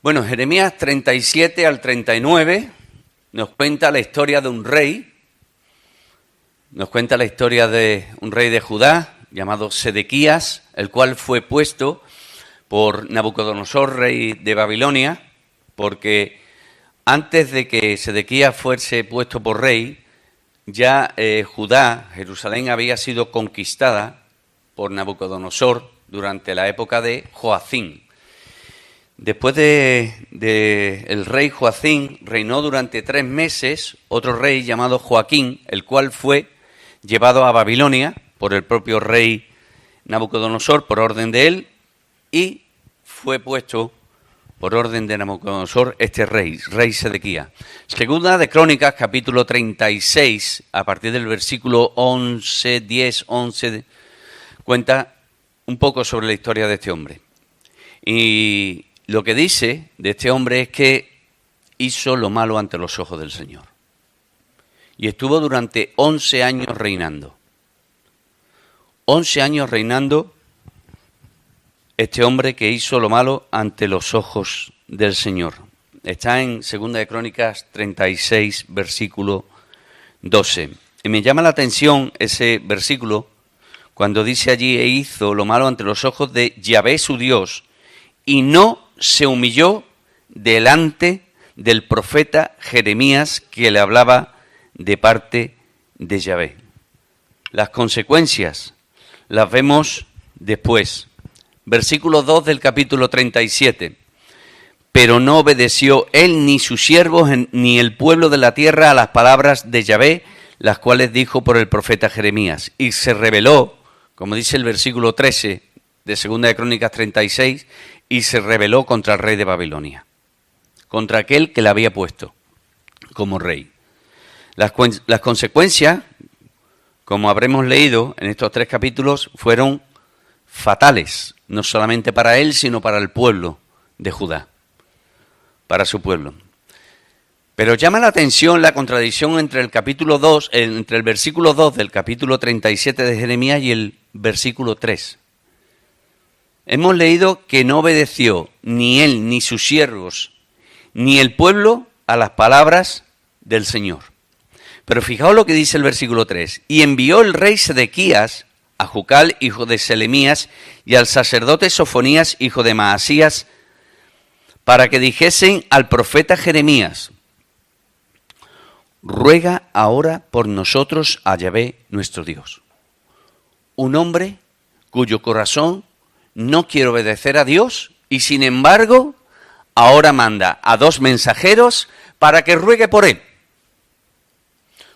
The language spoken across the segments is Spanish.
Bueno, Jeremías 37 al 39 nos cuenta la historia de un rey, nos cuenta la historia de un rey de Judá llamado Sedequías, el cual fue puesto por Nabucodonosor, rey de Babilonia, porque antes de que Sedequías fuese puesto por rey, ya Judá, Jerusalén, había sido conquistada por Nabucodonosor durante la época de Joacim. Después el rey Joacim reinó durante 3 meses otro rey llamado Joaquín, el cual fue llevado a Babilonia por el propio rey Nabucodonosor por orden de él, y fue puesto por orden de Nabucodonosor este rey Sedequías. Segunda de Crónicas, capítulo 36, a partir del versículo 11, 10, 11, cuenta un poco sobre la historia de este hombre. Y lo que dice de este hombre es que hizo lo malo ante los ojos del Señor. Y estuvo durante 11 años reinando. 11 años reinando este hombre que hizo lo malo ante los ojos del Señor. Está en Segunda de Crónicas 36, versículo 12. Y me llama la atención ese versículo cuando dice allí: e hizo lo malo ante los ojos de Yahvé su Dios, y no se humilló delante del profeta Jeremías, que le hablaba de parte de Yahvé. Las consecuencias las vemos después. Versículo 2 del capítulo 37. Pero no obedeció él ni sus siervos ni el pueblo de la tierra a las palabras de Yahvé, las cuales dijo por el profeta Jeremías. Y se rebeló, como dice el versículo 13 de Segunda de Crónicas 36, y se rebeló contra el rey de Babilonia, contra aquel que le había puesto como rey. Las consecuencias, como habremos leído en estos 3 capítulos, fueron fatales, no solamente para él, sino para el pueblo de Judá, para su pueblo. Pero llama la atención la contradicción entre el capítulo 2, entre el versículo 2 del capítulo 37 de Jeremías y el versículo 3. Hemos leído que no obedeció ni él, ni sus siervos, ni el pueblo a las palabras del Señor. Pero fijaos lo que dice el versículo 3. Y envió el rey Sedequías a Jucal, hijo de Selemías, y al sacerdote Sofonías, hijo de Maasías, para que dijesen al profeta Jeremías: ruega ahora por nosotros a Yahvé nuestro Dios. Un hombre cuyo corazón no quiere obedecer a Dios, y sin embargo ahora manda a 2 mensajeros para que ruegue por él.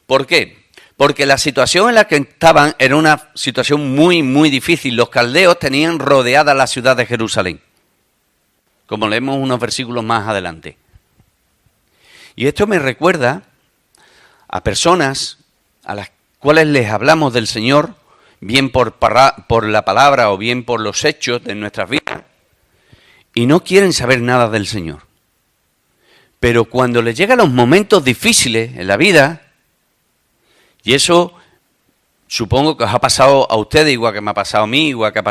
¿Por qué? Porque la situación en la que estaban era una situación muy, muy difícil. Los caldeos tenían rodeada la ciudad de Jerusalén, como leemos unos versículos más adelante. Y esto me recuerda a personas a las cuales les hablamos del Señor, bien por la palabra o bien por los hechos de nuestras vidas, y no quieren saber nada del Señor. Pero cuando les llegan los momentos difíciles en la vida, y eso supongo que os ha pasado a ustedes, igual que me ha pasado a mí, igual que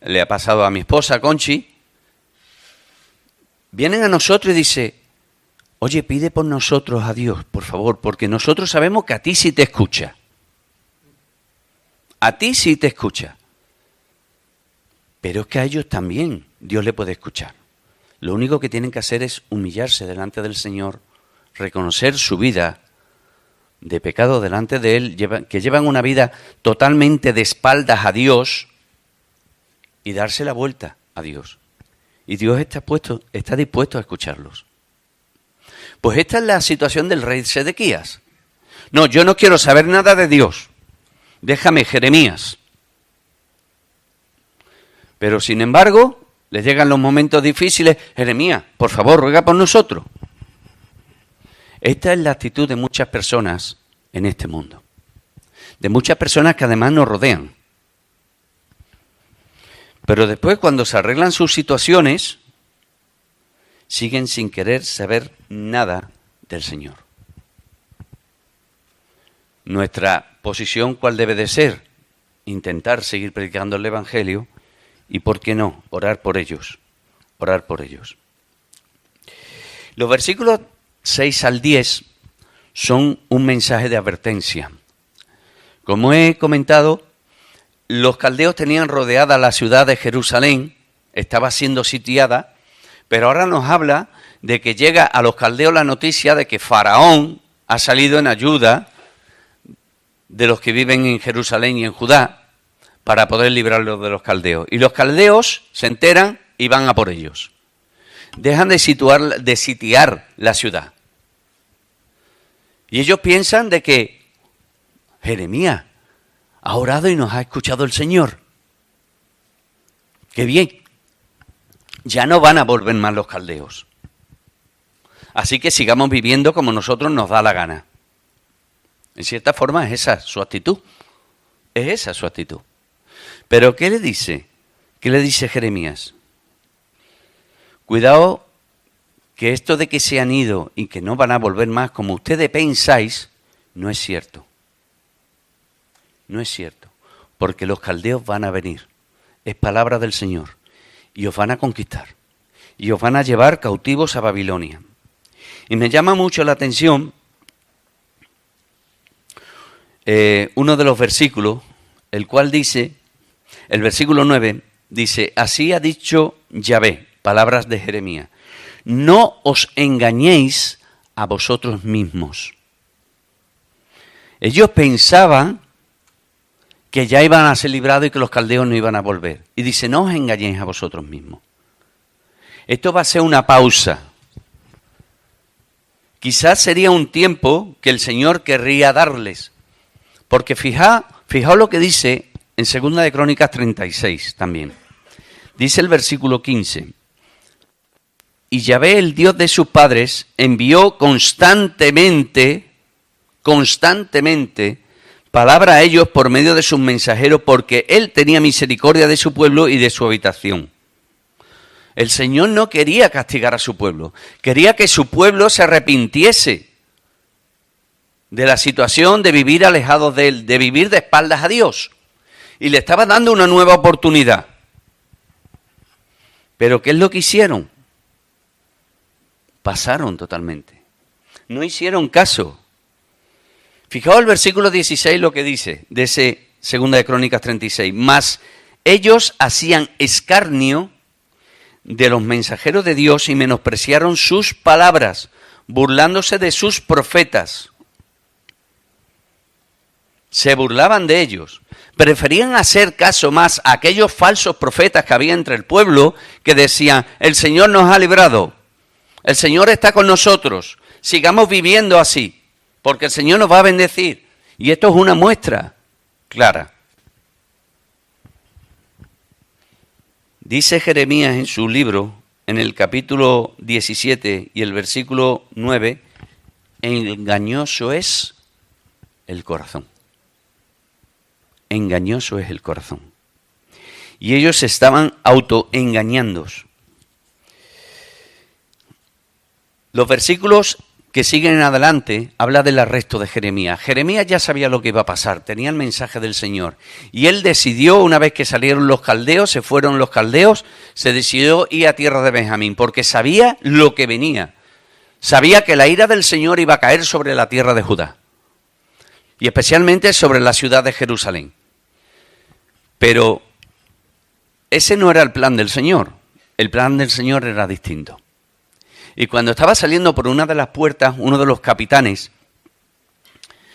le ha pasado a mi esposa, Conchi, vienen a nosotros y dicen: oye, pide por nosotros a Dios, por favor, porque nosotros sabemos que a ti sí te escucha. A ti sí te escucha. Pero es que a ellos también Dios le puede escuchar. Lo único que tienen que hacer es humillarse delante del Señor, reconocer su vida de pecado delante de Él, que llevan una vida totalmente de espaldas a Dios, y darse la vuelta a Dios. Y Dios está dispuesto a escucharlos. Pues esta es la situación del rey Sedequías. No, yo no quiero saber nada de Dios. Déjame, Jeremías. Pero sin embargo, les llegan los momentos difíciles. Jeremías, por favor, ruega por nosotros. Esta es la actitud de muchas personas en este mundo. De muchas personas que además nos rodean. Pero después, cuando se arreglan sus situaciones, siguen sin querer saber nada del Señor. Nuestra posición, ¿cuál debe de ser? Intentar seguir predicando el Evangelio y, ¿por qué no?, orar por ellos. Orar por ellos. Los versículos 6 al 10 son un mensaje de advertencia. Como he comentado, los caldeos tenían rodeada la ciudad de Jerusalén, estaba siendo sitiada, pero ahora nos habla de que llega a los caldeos la noticia de que Faraón ha salido en ayuda de los que viven en Jerusalén y en Judá para poder librarlos de los caldeos. Y los caldeos se enteran y van a por ellos. Dejan de sitiar la ciudad. Y ellos piensan de que Jeremías ha orado y nos ha escuchado el Señor. ¡Qué bien! Ya no van a volver más los caldeos. Así que sigamos viviendo como nosotros nos da la gana. En cierta forma es esa su actitud. Es esa su actitud. Pero ¿qué le dice? ¿Qué le dice Jeremías? Cuidado que esto de que se han ido y que no van a volver más como ustedes pensáis, no es cierto. No es cierto. Porque los caldeos van a venir. Es palabra del Señor. Y os van a conquistar. Y os van a llevar cautivos a Babilonia. Y me llama mucho la atención uno de los versículos, el cual dice, el versículo 9, dice, así ha dicho Yahvé, palabras de Jeremías, no os engañéis a vosotros mismos. Ellos pensaban que ya iban a ser librados y que los caldeos no iban a volver. Y dice, no os engañéis a vosotros mismos. Esto va a ser una pausa. Quizás sería un tiempo que el Señor querría darles. Porque fijaos lo que dice en 2 de Crónicas 36 también. Dice el versículo 15. Y Yahvé, el Dios de sus padres, envió constantemente, palabra a ellos por medio de sus mensajeros, porque Él tenía misericordia de su pueblo y de su habitación. El Señor no quería castigar a su pueblo, quería que su pueblo se arrepintiese de la situación de vivir alejados de Él, de vivir de espaldas a Dios. Y le estaba dando una nueva oportunidad. Pero ¿qué es lo que hicieron? Pasaron totalmente. No hicieron caso. Fijaos el versículo 16 lo que dice, de ese 2 de Crónicas 36. Mas ellos hacían escarnio de los mensajeros de Dios y menospreciaron sus palabras, burlándose de sus profetas. Se burlaban de ellos. Preferían hacer caso más a aquellos falsos profetas que había entre el pueblo que decían, el Señor nos ha librado, el Señor está con nosotros, sigamos viviendo así, porque el Señor nos va a bendecir. Y esto es una muestra clara. Dice Jeremías en su libro, en el capítulo 17 y el versículo 9, engañoso es el corazón. Engañoso es el corazón. Y ellos estaban autoengañándose. Los versículos que siguen adelante habla del arresto de Jeremías. Jeremías ya sabía lo que iba a pasar, tenía el mensaje del Señor. Y él decidió, una vez que salieron los caldeos, se fueron los caldeos, se decidió ir a tierra de Benjamín, porque sabía lo que venía. Sabía que la ira del Señor iba a caer sobre la tierra de Judá. Y especialmente sobre la ciudad de Jerusalén. Pero ese no era el plan del Señor. El plan del Señor era distinto. Y cuando estaba saliendo por una de las puertas, uno de los capitanes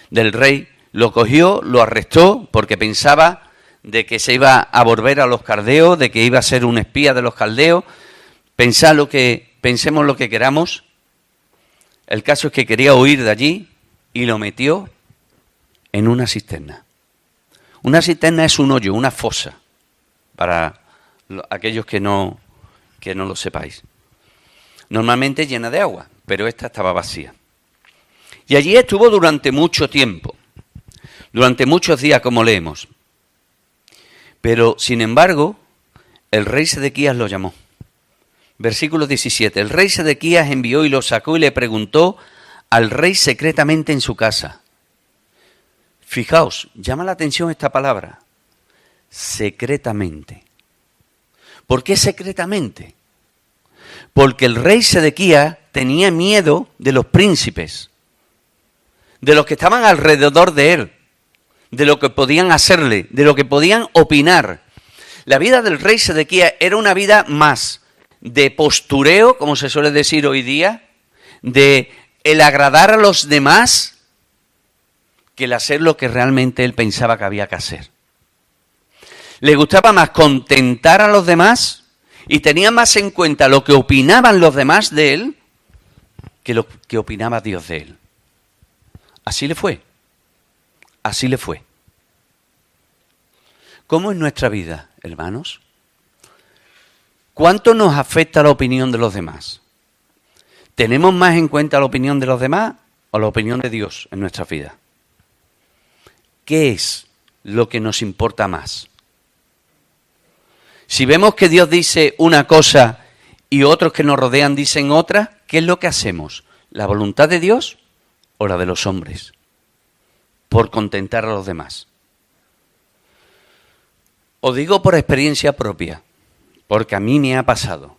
del rey lo cogió, lo arrestó, porque pensaba de que se iba a volver a los caldeos, de que iba a ser un espía de los caldeos. Pensemos lo que queramos. El caso es que quería huir de allí y lo metió en una cisterna. Una cisterna es un hoyo, una fosa, para aquellos que no lo sepáis. Normalmente llena de agua, pero esta estaba vacía. Y allí estuvo durante mucho tiempo, durante muchos días, como leemos. Pero, sin embargo, el rey Sedequías lo llamó. Versículo 17. El rey Sedequías envió y lo sacó y le preguntó al rey secretamente en su casa. Fijaos, llama la atención esta palabra. Secretamente. ¿Por qué secretamente? Porque el rey Sedequías tenía miedo de los príncipes, de los que estaban alrededor de él, de lo que podían hacerle, de lo que podían opinar. La vida del rey Sedequías era una vida más de postureo, como se suele decir hoy día, de el agradar a los demás, que el hacer lo que realmente él pensaba que había que hacer. Le gustaba más contentar a los demás y tenía más en cuenta lo que opinaban los demás de él que lo que opinaba Dios de él. Así le fue. Así le fue. ¿Cómo es nuestra vida, hermanos? ¿Cuánto nos afecta la opinión de los demás? ¿Tenemos más en cuenta la opinión de los demás o la opinión de Dios en nuestra vida? ¿Qué es lo que nos importa más? Si vemos que Dios dice una cosa y otros que nos rodean dicen otra, ¿qué es lo que hacemos? ¿La voluntad de Dios o la de los hombres? Por contentar a los demás. Os digo por experiencia propia, porque a mí me ha pasado.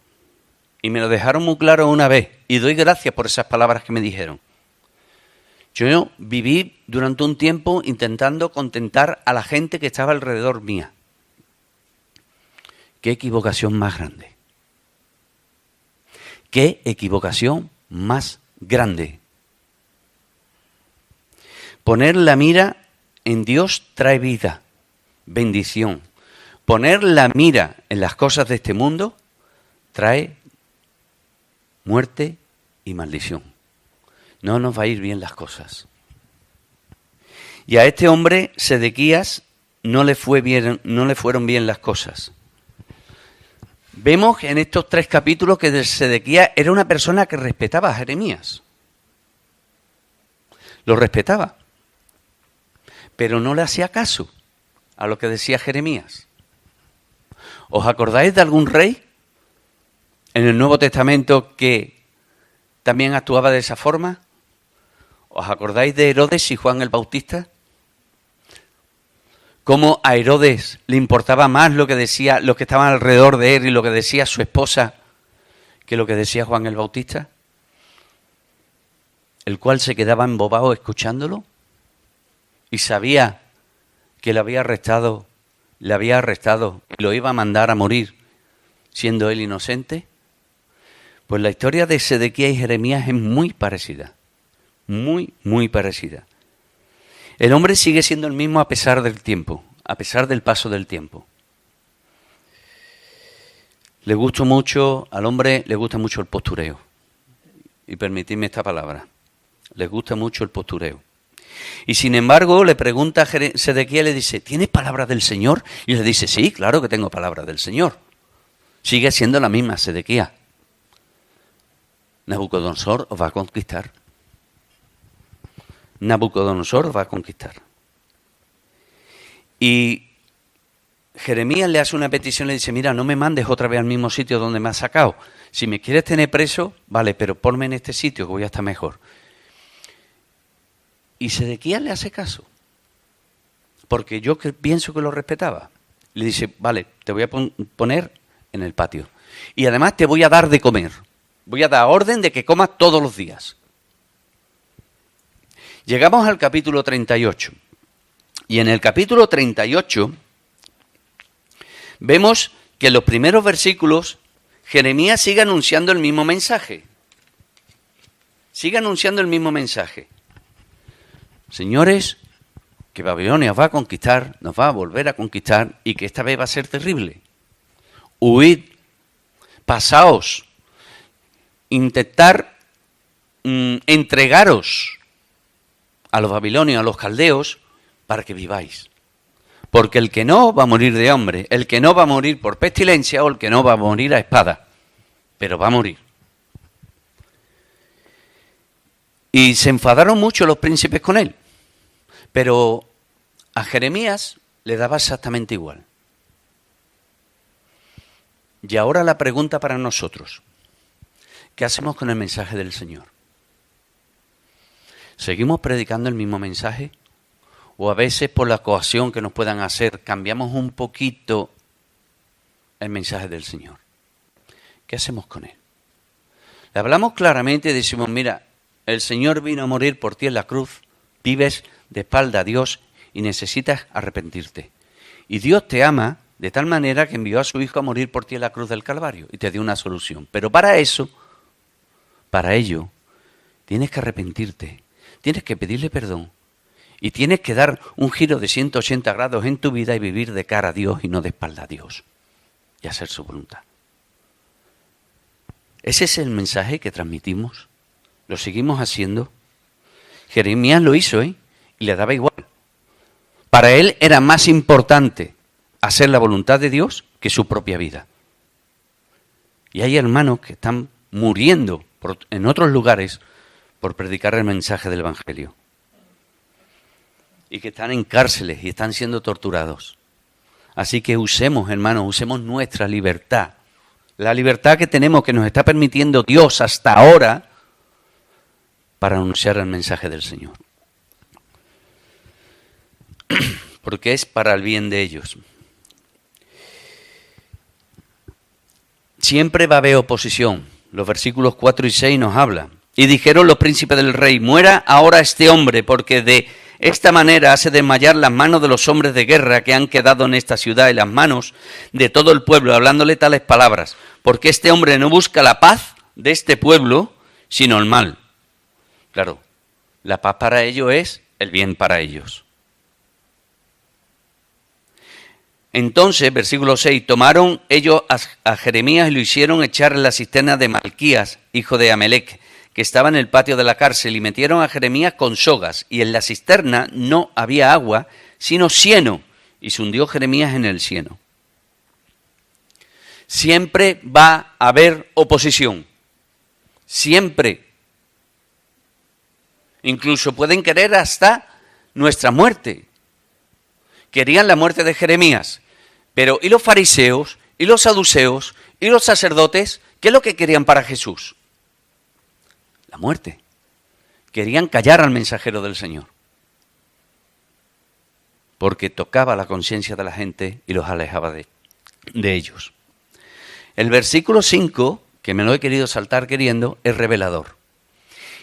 Y me lo dejaron muy claro una vez, y doy gracias por esas palabras que me dijeron. Yo viví durante un tiempo intentando contentar a la gente que estaba alrededor mía. ¡Qué equivocación más grande! ¡Qué equivocación más grande! Poner la mira en Dios trae vida, bendición. Poner la mira en las cosas de este mundo trae muerte y maldición. No nos va a ir bien las cosas. Y a este hombre, Sedequías, no le fueron bien las cosas. Vemos en estos 3 capítulos que Sedequías era una persona que respetaba a Jeremías. Lo respetaba. Pero no le hacía caso a lo que decía Jeremías. ¿Os acordáis de algún rey en el Nuevo Testamento que también actuaba de esa forma? ¿Os acordáis de Herodes y Juan el Bautista? ¿Cómo a Herodes le importaba más lo que decía los que estaban alrededor de él y lo que decía su esposa que lo que decía Juan el Bautista? El cual se quedaba embobado escuchándolo y sabía que le había arrestado y lo iba a mandar a morir siendo él inocente. Pues la historia de Sedequías y Jeremías es muy parecida. Muy, muy parecida. El hombre sigue siendo el mismo a pesar del tiempo, a pesar del paso del tiempo. Al hombre le gusta mucho el postureo. Y permitidme esta palabra. Le gusta mucho el postureo. Y sin embargo le pregunta a Sedequías, le dice, ¿tienes palabra del Señor? Y le dice, sí, claro que tengo palabra del Señor. Sigue siendo la misma Sedequías. Nabucodonosor os va a conquistar. Nabucodonosor va a conquistar. Y Jeremías le hace una petición, le dice, mira, no me mandes otra vez al mismo sitio donde me has sacado. Si me quieres tener preso, vale, pero ponme en este sitio que voy a estar mejor. Y Sedequías le hace caso, porque yo pienso que lo respetaba. Le dice, vale, te voy a poner en el patio. Y además te voy a dar de comer. Voy a dar orden de que comas todos los días. Llegamos al capítulo 38. Y en el capítulo 38 vemos que en los primeros versículos Jeremías sigue anunciando el mismo mensaje. Sigue anunciando el mismo mensaje. Señores, que Babilonia os va a conquistar, nos va a volver a conquistar y que esta vez va a ser terrible. Huid, pasaos, intentar entregaros a los babilonios, a los caldeos, para que viváis. Porque el que no va a morir de hambre, el que no va a morir por pestilencia o el que no va a morir a espada, pero va a morir. Y se enfadaron mucho los príncipes con él, pero a Jeremías le daba exactamente igual. Y ahora la pregunta para nosotros, ¿qué hacemos con el mensaje del Señor? ¿Seguimos predicando el mismo mensaje? ¿O a veces por la coacción que nos puedan hacer cambiamos un poquito el mensaje del Señor? ¿Qué hacemos con él? Le hablamos claramente y decimos, mira, el Señor vino a morir por ti en la cruz, vives de espalda a Dios y necesitas arrepentirte. Y Dios te ama de tal manera que envió a su Hijo a morir por ti en la cruz del Calvario y te dio una solución. Pero para ello, tienes que arrepentirte, tienes que pedirle perdón y tienes que dar un giro de 180 grados en tu vida y vivir de cara a Dios y no de espalda a Dios y hacer su voluntad. Ese es el mensaje que transmitimos. Lo seguimos haciendo. Jeremías lo hizo, y le daba igual. Para él era más importante hacer la voluntad de Dios que su propia vida. Y hay hermanos que están muriendo en otros lugares por predicar el mensaje del Evangelio. Y que están en cárceles y están siendo torturados. Así que usemos, hermanos, usemos nuestra libertad. La libertad que tenemos, que nos está permitiendo Dios hasta ahora, para anunciar el mensaje del Señor. Porque es para el bien de ellos. Siempre va a haber oposición. Los versículos 4 y 6 nos hablan. Y dijeron los príncipes del rey, muera ahora este hombre, porque de esta manera hace desmayar las manos de los hombres de guerra que han quedado en esta ciudad y las manos de todo el pueblo, hablándole tales palabras. Porque este hombre no busca la paz de este pueblo, sino el mal. Claro, la paz para ellos es el bien para ellos. Entonces, versículo 6, tomaron ellos a Jeremías y lo hicieron echar en la cisterna de Malquías, hijo de Amelec, que estaba en el patio de la cárcel, y metieron a Jeremías con sogas, y en la cisterna no había agua, sino cieno, y se hundió Jeremías en el cieno. Siempre va a haber oposición, siempre. Incluso pueden querer hasta nuestra muerte. Querían la muerte de Jeremías, pero ¿y los fariseos, y los saduceos, y los sacerdotes? ¿Qué es lo que querían para Jesús? La muerte. Querían callar al mensajero del Señor, porque tocaba la conciencia de la gente y los alejaba de ellos. El versículo 5, que me lo he querido saltar queriendo, es revelador.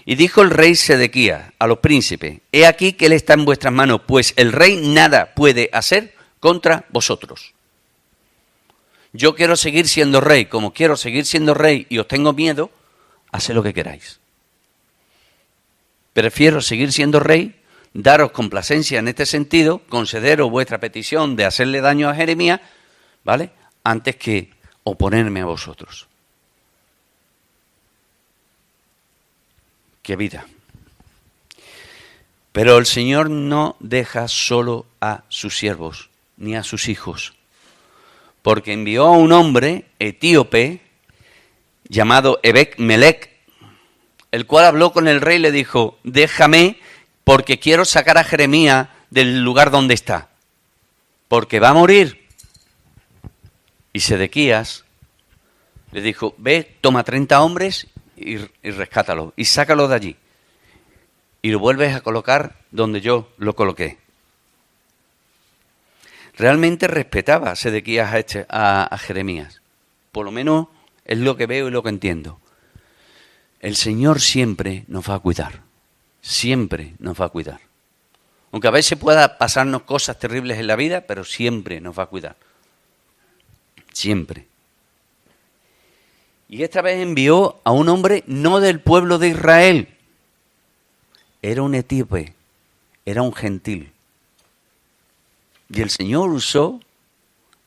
Y dijo el rey Sedequías a los príncipes, he aquí que él está en vuestras manos, pues el rey nada puede hacer contra vosotros. Yo quiero seguir siendo rey, como quiero seguir siendo rey y os tengo miedo, haced lo que queráis. Prefiero seguir siendo rey, daros complacencia en este sentido, concederos vuestra petición de hacerle daño a Jeremías, ¿vale? Antes que oponerme a vosotros. ¡Qué vida! Pero el Señor no deja solo a sus siervos, ni a sus hijos, porque envió a un hombre etíope llamado Ebed-Melech, el cual habló con el rey y le dijo, déjame porque quiero sacar a Jeremías del lugar donde está, porque va a morir. Y Sedequías le dijo, ve, toma 30 hombres y rescátalo, y sácalo de allí. Y lo vuelves a colocar donde yo lo coloqué. Realmente respetaba Sedequías a Jeremías. Por lo menos es lo que veo y lo que entiendo. El Señor siempre nos va a cuidar. Siempre nos va a cuidar. Aunque a veces pueda pasarnos cosas terribles en la vida, pero siempre nos va a cuidar. Siempre. Y esta vez envió a un hombre no del pueblo de Israel. Era un etíope, era un gentil. Y el Señor usó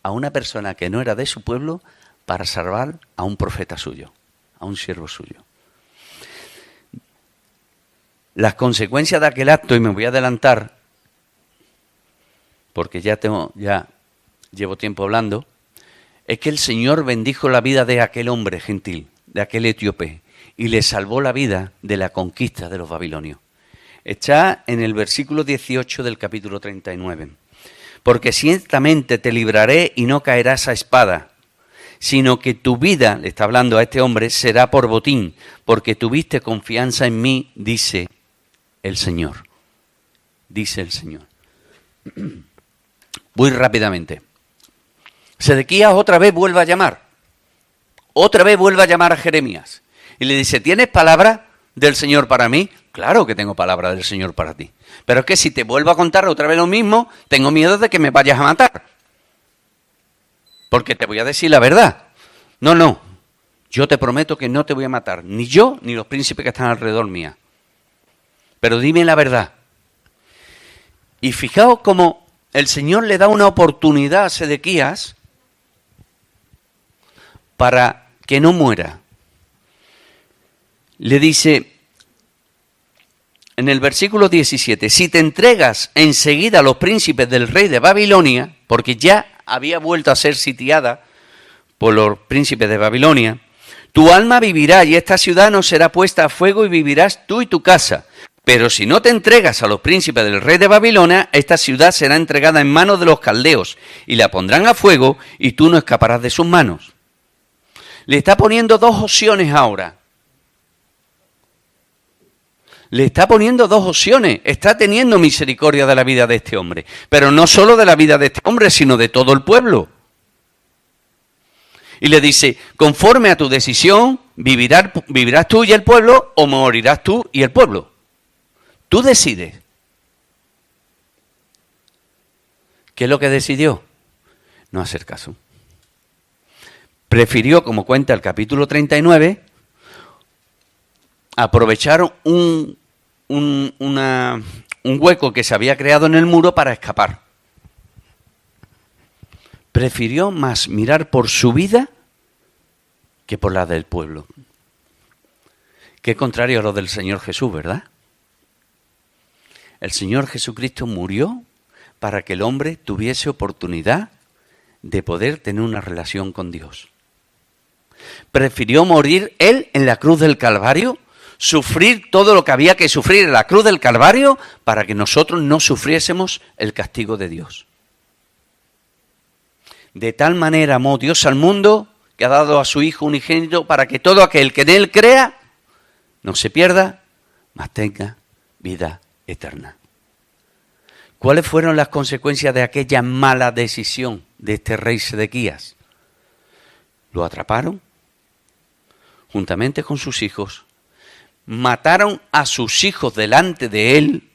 a una persona que no era de su pueblo para salvar a un profeta suyo, a un siervo suyo. Las consecuencias de aquel acto, y me voy a adelantar, porque ya llevo tiempo hablando, es que el Señor bendijo la vida de aquel hombre gentil, de aquel etíope, y le salvó la vida de la conquista de los babilonios. Está en el versículo 18 del capítulo 39. Porque ciertamente te libraré y no caerás a espada, sino que tu vida, le está hablando a este hombre, será por botín, porque tuviste confianza en mí, dice el Señor. Dice el Señor. Voy rápidamente. Sedequías otra vez vuelve a llamar. Otra vez vuelve a llamar a Jeremías. Y le dice, ¿tienes palabra del Señor para mí? Claro que tengo palabra del Señor para ti. Pero es que si te vuelvo a contar otra vez lo mismo, tengo miedo de que me vayas a matar. Porque te voy a decir la verdad. No, yo te prometo que no te voy a matar, ni yo ni los príncipes que están alrededor mía. Pero dime la verdad. Y fijaos cómo el Señor le da una oportunidad a Sedequías para que no muera. Le dice en el versículo 17, si te entregas enseguida a los príncipes del rey de Babilonia, porque ya había vuelto a ser sitiada por los príncipes de Babilonia, tu alma vivirá y esta ciudad no será puesta a fuego y vivirás tú y tu casa. Pero si no te entregas a los príncipes del rey de Babilonia, esta ciudad será entregada en manos de los caldeos y la pondrán a fuego y tú no escaparás de sus manos. Le está poniendo dos opciones ahora. Le está poniendo dos opciones. Está teniendo misericordia de la vida de este hombre. Pero no solo de la vida de este hombre, sino de todo el pueblo. Y le dice, conforme a tu decisión, vivirás tú y el pueblo, o morirás tú y el pueblo. Tú decides. ¿Qué es lo que decidió? No hacer caso. Prefirió, como cuenta el capítulo 39, aprovechar un hueco que se había creado en el muro para escapar. Prefirió más mirar por su vida que por la del pueblo. Qué contrario a lo del Señor Jesús, ¿verdad? El Señor Jesucristo murió para que el hombre tuviese oportunidad de poder tener una relación con Dios. Prefirió morir Él en la cruz del Calvario, sufrir todo lo que había que sufrir en la cruz del Calvario para que nosotros no sufriésemos el castigo de Dios. De tal manera amó Dios al mundo que ha dado a su Hijo unigénito para que todo aquel que en Él crea no se pierda, mas tenga vida eterna. ¿Cuáles fueron las consecuencias de aquella mala decisión de este rey Sedequías? Lo atraparon juntamente con sus hijos, mataron a sus hijos delante de él.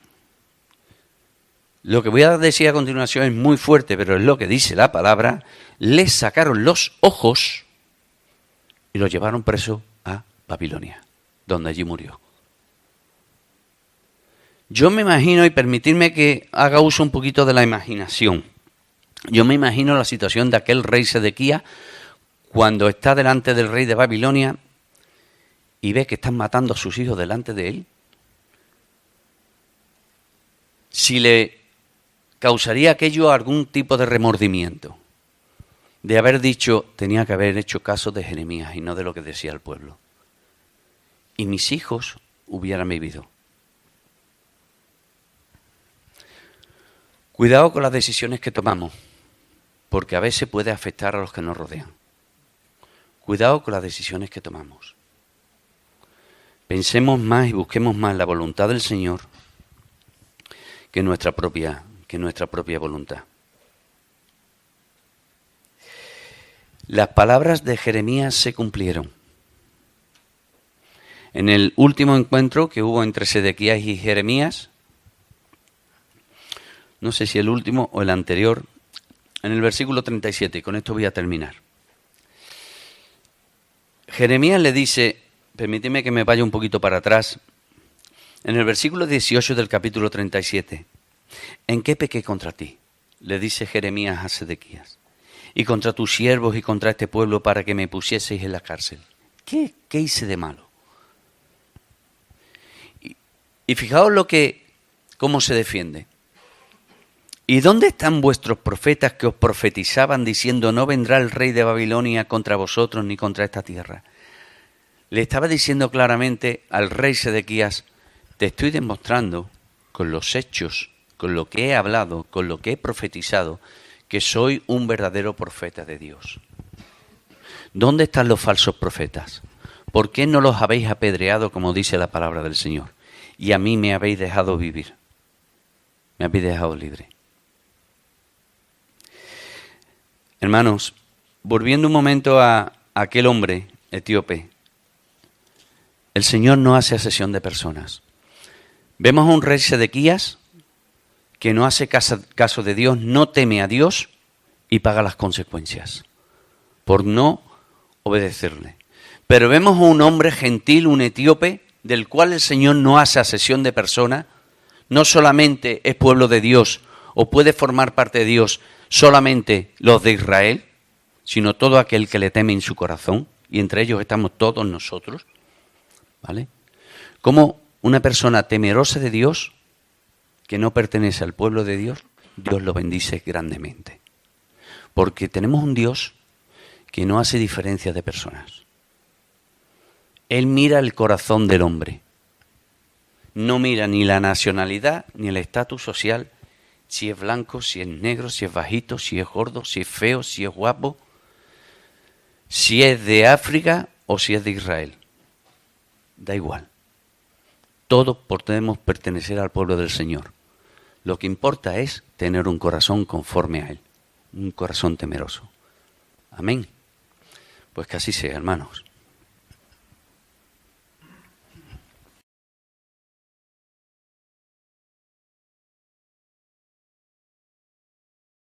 Lo que voy a decir a continuación es muy fuerte, pero es lo que dice la palabra. Les sacaron los ojos y lo llevaron preso a Babilonia, donde allí murió. Yo me imagino, y permitidme que haga uso un poquito de la imaginación, yo me imagino la situación de aquel rey Sedequías cuando está delante del rey de Babilonia y ve que están matando a sus hijos delante de él. Si le causaría aquello algún tipo de remordimiento, de haber dicho, tenía que haber hecho caso de Jeremías y no de lo que decía el pueblo. Y mis hijos hubieran vivido. Cuidado con las decisiones que tomamos, porque a veces puede afectar a los que nos rodean. Cuidado con las decisiones que tomamos. Pensemos más y busquemos más la voluntad del Señor que nuestra propia voluntad. Las palabras de Jeremías se cumplieron. En el último encuentro que hubo entre Sedequías y Jeremías, no sé si el último o el anterior, en el versículo 37, y con esto voy a terminar. Jeremías le dice, permíteme que me vaya un poquito para atrás, en el versículo 18 del capítulo 37, ¿en qué pequé contra ti? Le dice Jeremías a Sedequías, y contra tus siervos y contra este pueblo para que me pusieseis en la cárcel. ¿Qué hice de malo? Y fijaos cómo se defiende. ¿Y dónde están vuestros profetas que os profetizaban diciendo no vendrá el rey de Babilonia contra vosotros ni contra esta tierra? Le estaba diciendo claramente al rey Sedequías, te estoy demostrando con los hechos, con lo que he hablado, con lo que he profetizado, que soy un verdadero profeta de Dios. ¿Dónde están los falsos profetas? ¿Por qué no los habéis apedreado como dice la palabra del Señor? Y a mí me habéis dejado vivir, me habéis dejado libre. Hermanos, volviendo un momento a aquel hombre etíope, El Señor no hace acepción de personas. Vemos a un rey Sedequías que no hace caso de Dios, no teme a Dios y paga las consecuencias por no obedecerle. Pero vemos a un hombre gentil, un etíope, del cual el Señor no hace acepción de personas, no solamente es pueblo de Dios o puede formar parte de Dios solamente los de Israel, sino todo aquel que le teme en su corazón, y entre ellos estamos todos nosotros, ¿vale? Como una persona temerosa de Dios, que no pertenece al pueblo de Dios, Dios lo bendice grandemente. Porque tenemos un Dios que no hace diferencia de personas. Él mira el corazón del hombre. No mira ni la nacionalidad, ni el estatus social, si es blanco, si es negro, si es bajito, si es gordo, si es feo, si es guapo, si es de África o si es de Israel. Da igual. Todos podemos pertenecer al pueblo del Señor. Lo que importa es tener un corazón conforme a Él, un corazón temeroso. Amén. Pues que así sea, hermanos.